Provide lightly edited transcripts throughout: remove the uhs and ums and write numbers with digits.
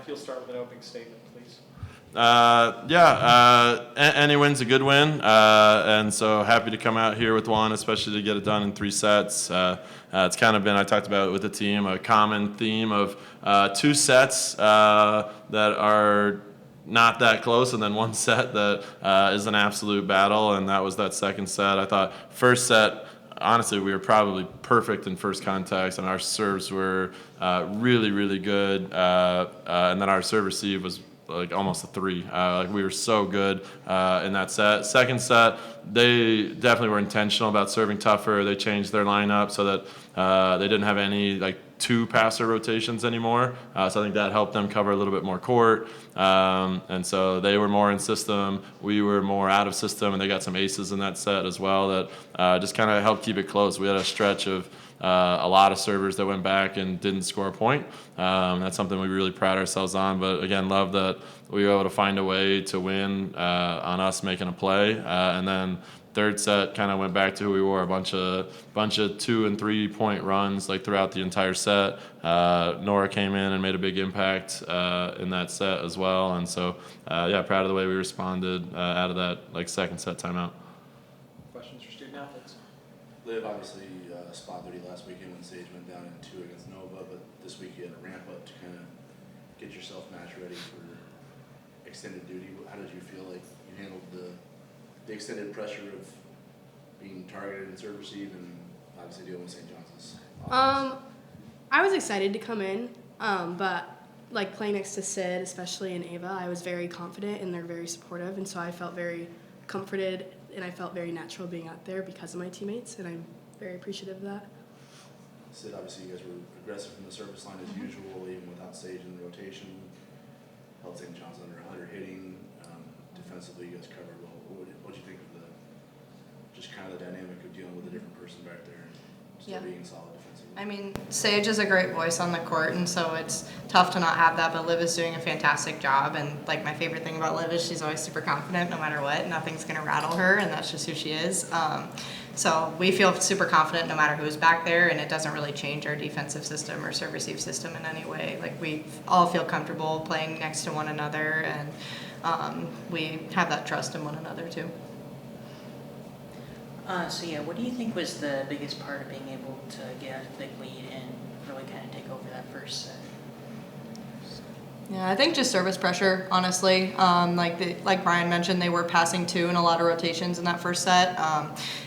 If you'll start with an opening statement, please. Any win's a good win, and so happy to come out here with one, especially to get it done in 3 sets. It's kind of been, I talked about it with the team, a common theme of 2 sets that are not that close, and then 1 set that is an absolute battle, and that was that second set. I thought first set, honestly, we were probably perfect in first contacts, and our serves were really, really good, and then our serve receive was like almost a 3. Like we were so good in that set. Second set, they definitely were intentional about serving tougher. They changed their lineup so that they didn't have any like 2 passer rotations anymore. So I think that helped them cover a little bit more court. And so they were more in system. We were more out of system, and they got some aces in that set as well that just kind of helped keep it close. We had a stretch of a lot of servers that went back and didn't score a point. That's something we really pride ourselves on. But again, love that we were able to find a way to win on us making a play. And then third set kind of went back to who we were, a bunch of 2 and 3 point runs like throughout the entire set. Nora came in and made a big impact in that set as well. And so, proud of the way we responded out of that like second set timeout. Questions for student athletes? Liv, obviously, spot duty last weekend when Sage went down in 2 against Nova, but this week you had to ramp up to kind of get yourself match ready for extended duty. How did you feel like you handled the extended pressure of being targeted in serve receive and obviously dealing with St. John's? I was excited to come in, but like playing next to Sid, especially in Ava, I was very confident and they're very supportive, and so I felt very comforted and I felt very natural being out there because of my teammates, and I'm very appreciative of that. Sid, obviously you guys were aggressive from the service line as usual, even without Sage in the rotation. Held St. John's under 100 hitting. Defensively, you guys covered well. What do you think of just kind of the dynamic of dealing with a different person back there and still being solid defensively? I mean, Sage is a great voice on the court, and so it's tough to not have that, but Liv is doing a fantastic job, and like my favorite thing about Liv is she's always super confident no matter what. Nothing's going to rattle her, and that's just who she is. So we feel super confident no matter who's back there, and it doesn't really change our defensive system or serve receive system in any way. Like we all feel comfortable playing next to one another, and we have that trust in one another too. What do you think was the biggest part of being able to get a big lead and really kind of take over that first set? Yeah, I think just service pressure, honestly. Like Brian mentioned, they were passing 2 and a lot of rotations in that first set.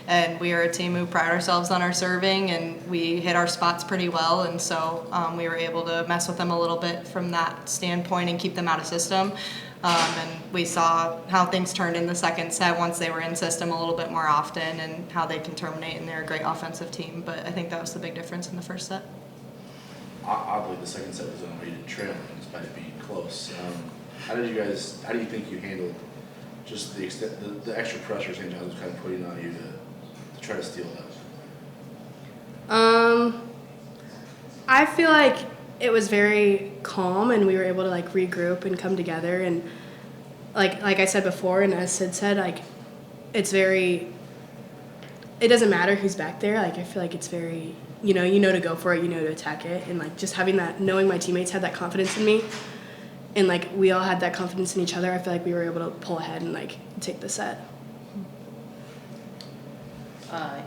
And we are a team who pride ourselves on our serving, and we hit our spots pretty well. And so we were able to mess with them a little bit from that standpoint and keep them out of system. And we saw how things turned in the second set once they were in system a little bit more often, and how they can terminate, and they're a great offensive team. But I think that was the big difference in the first set. Oddly, the second set was unrated trailing despite it being close. How do you think you handled just the extra pressure St. John's was kind of putting on you to try to steal that? I feel like it was very calm, and we were able to like regroup and come together, and like I said before, and as Sid said, like it doesn't matter who's back there. Like I feel like it's very, you know to go for it, to attack it, and like just having that, knowing my teammates had that confidence in me, and like we all had that confidence in each other, I feel like we were able to pull ahead and like take the set.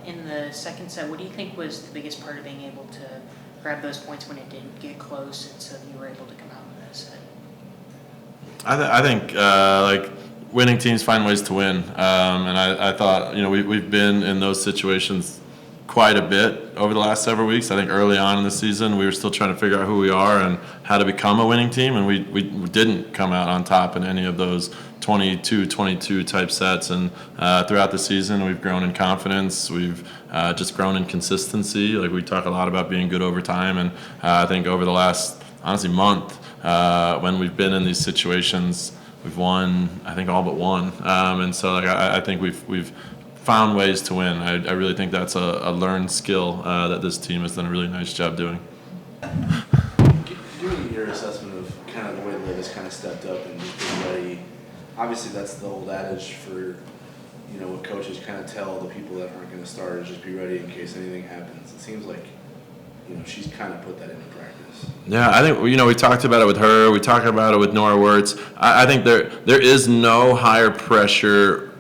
In the second set, what do you think was the biggest part of being able to grab those points when it didn't get close, and so you were able to come out in that set? I think winning teams find ways to win, and I thought we've been in those situations quite a bit over the last several weeks. I think early on in the season we were still trying to figure out who we are and how to become a winning team, and we didn't come out on top in any of those 22-22 type sets. And throughout the season we've grown in confidence. We've just grown in consistency. Like we talk a lot about being good over time, and I think over the last honestly month when we've been in these situations, we've won I think all but one. And so I think we've found ways to win. I really think that's a learned skill that this team has done a really nice job doing. Give me your assessment of kind of the way Liv has kind of stepped up and just being ready. Obviously, that's the old adage for, what coaches kind of tell the people that aren't going to start is just be ready in case anything happens. It seems like she's kind of put that into practice. Yeah, I think we talked about it with her. We talked about it with Nora Wirtz. I think there is no higher pressure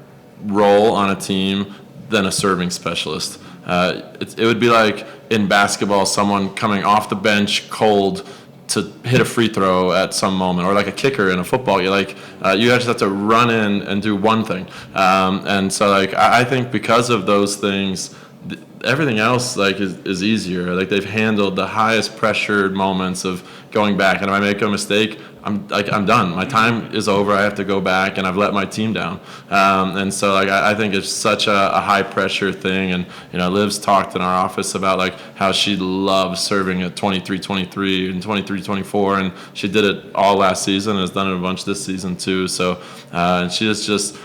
role on a team than a serving specialist. It would be like in basketball, someone coming off the bench cold to hit a free throw at some moment, or like a kicker in a football. You just have to run in and do one thing. And so I think because of those things, everything else is easier. Like they've handled the highest pressured moments of going back, and if I make a mistake, I'm done. My time is over. I have to go back, and I've let my team down. And so I think it's such a high pressure thing. And Liv's talked in our office about how she loves serving at 23-23 and 23-24, and she did it all last season and has done it a bunch this season too. So and she is just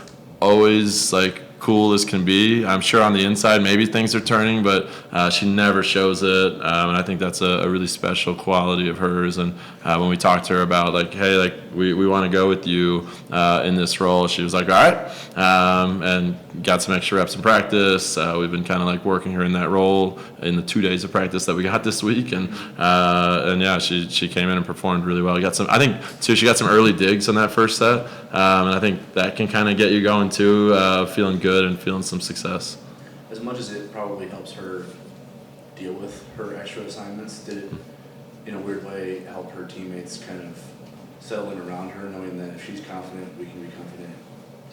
always cool as can be. I'm sure on the inside maybe things are turning, but she never shows it, and I think that's a really special quality of hers. And when we talked to her about hey, we want to go with you in this role, she was like, all right, and got some extra reps in practice. We've been kind of working her in that role in the 2 days of practice that we got this week, and yeah, she came in and performed really well. I think too, she got some early digs on that first set, and I think that can kind of get you going too, feeling good and feeling some success. As much as it probably helps her deal with her extra assignments, did it, in a weird way, help her teammates kind of settle in around her, knowing that if she's confident, we can be confident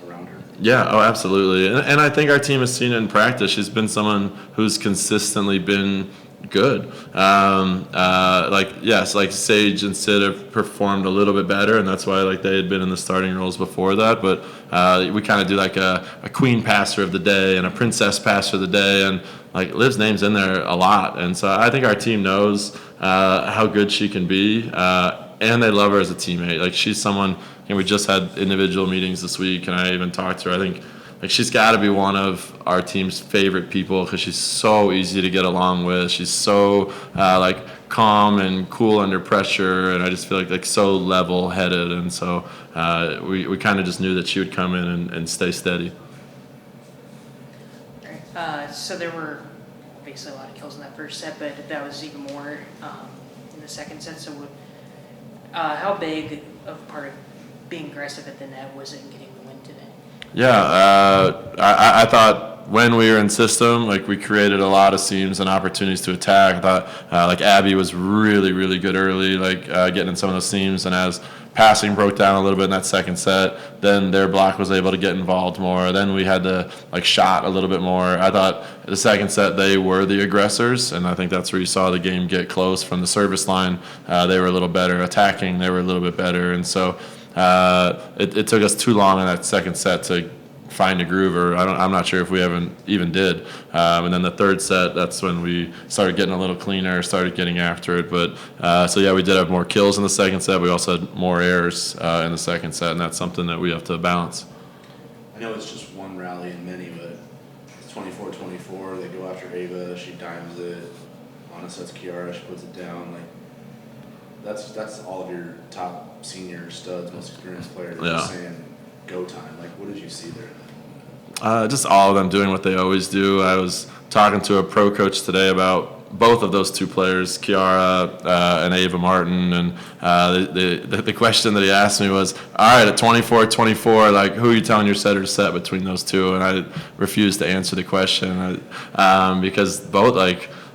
around her? Yeah, oh, absolutely. And I think our team has seen it in practice. She's been someone who's consistently been good. Sage and Sid have performed a little bit better, and that's why they had been in the starting roles before that. But we kind of do a queen passer of the day and a princess passer of the day, and Liv's name's in there a lot. And so I think our team knows how good she can be, and they love her as a teammate. She's someone, we just had individual meetings this week, and I even talked to her. I think she's got to be one of our team's favorite people because she's so easy to get along with. She's so calm and cool under pressure, and I just feel so level-headed. And so we kind of just knew that she would come in and stay steady. All right. So there were obviously a lot of kills in that first set, but that was even more in the second set. So how big of part of being aggressive at the net was it in getting the win today? Yeah, I thought when we were in system, we created a lot of seams and opportunities to attack. I thought Abby was really, really good early, getting in some of those seams. And as passing broke down a little bit in that second set, then their block was able to get involved more. Then we had to shot a little bit more. I thought the second set they were the aggressors, and I think that's where you saw the game get close from the service line. They were a little better attacking. They were a little bit better, and so. It took us too long in that second set to find a groove, or I'm not sure if we even did. And then the third set, that's when we started getting a little cleaner, started getting after it. But so yeah, we did have more kills in the second set. We also had more errors in the second set, and that's something that we have to balance. I know it's just one rally in many, but it's 24-24. They go after Ava. She dimes it. Anna sets Kiara. She puts it down. That's all of your top senior studs, most experienced players. Yeah. Saying go time. What did you see there? Just all of them doing what they always do. I was talking to a pro coach today about both of those two players, Kiara and Ava Martin, and the question that he asked me was, all right, at 24-24, who are you telling your setter to set between those two? And I refused to answer the question because both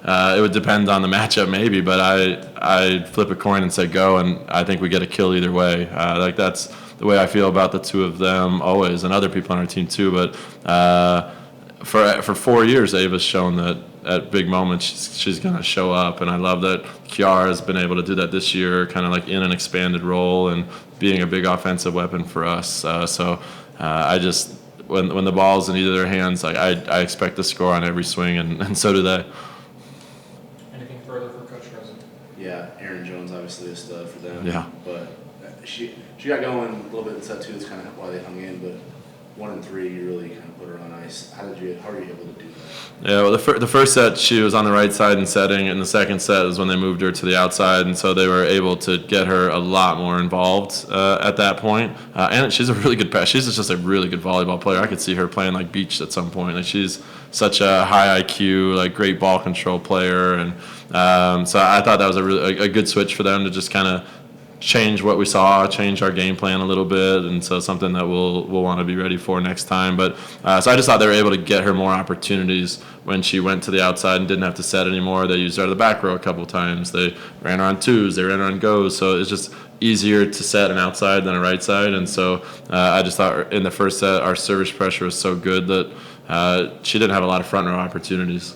it would depend on the matchup maybe, but I flip a coin and say go, and I think we get a kill either way. That's the way I feel about the two of them always, and other people on our team too. But for 4 years, Ava's shown that at big moments she's going to show up, and I love that Kiara has been able to do that this year, kind of in an expanded role and being a big offensive weapon for us. I just when the ball's in either of their hands, I expect to score on every swing, and so do they. Anything further for Coach Rosen? Yeah, Aaron Jones obviously a stud for them. Yeah. But she got going a little bit in set two. That's kind of why they hung in. But 1 and 3, you really kind of put her on ice. How are you able to do that? Yeah, well, the first set she was on the right side and setting, and the second set was when they moved her to the outside, and so they were able to get her a lot more involved at that point. And she's a really good pass. She's just a really good volleyball player. I could see her playing like beach at some point. Like she's such a high IQ, like great ball control player, and so I thought that was a good switch for them to just kind of change what we saw, change our game plan a little bit, and so something that we'll want to be ready for next time. But so I just thought they were able to get her more opportunities when she went to the outside and didn't have to set anymore. They used her out of the back row a couple times. They ran her on twos, they ran her on goes, so it's just easier to set an outside than a right side. And so I just thought in the first set our service pressure was so good that she didn't have a lot of front row opportunities.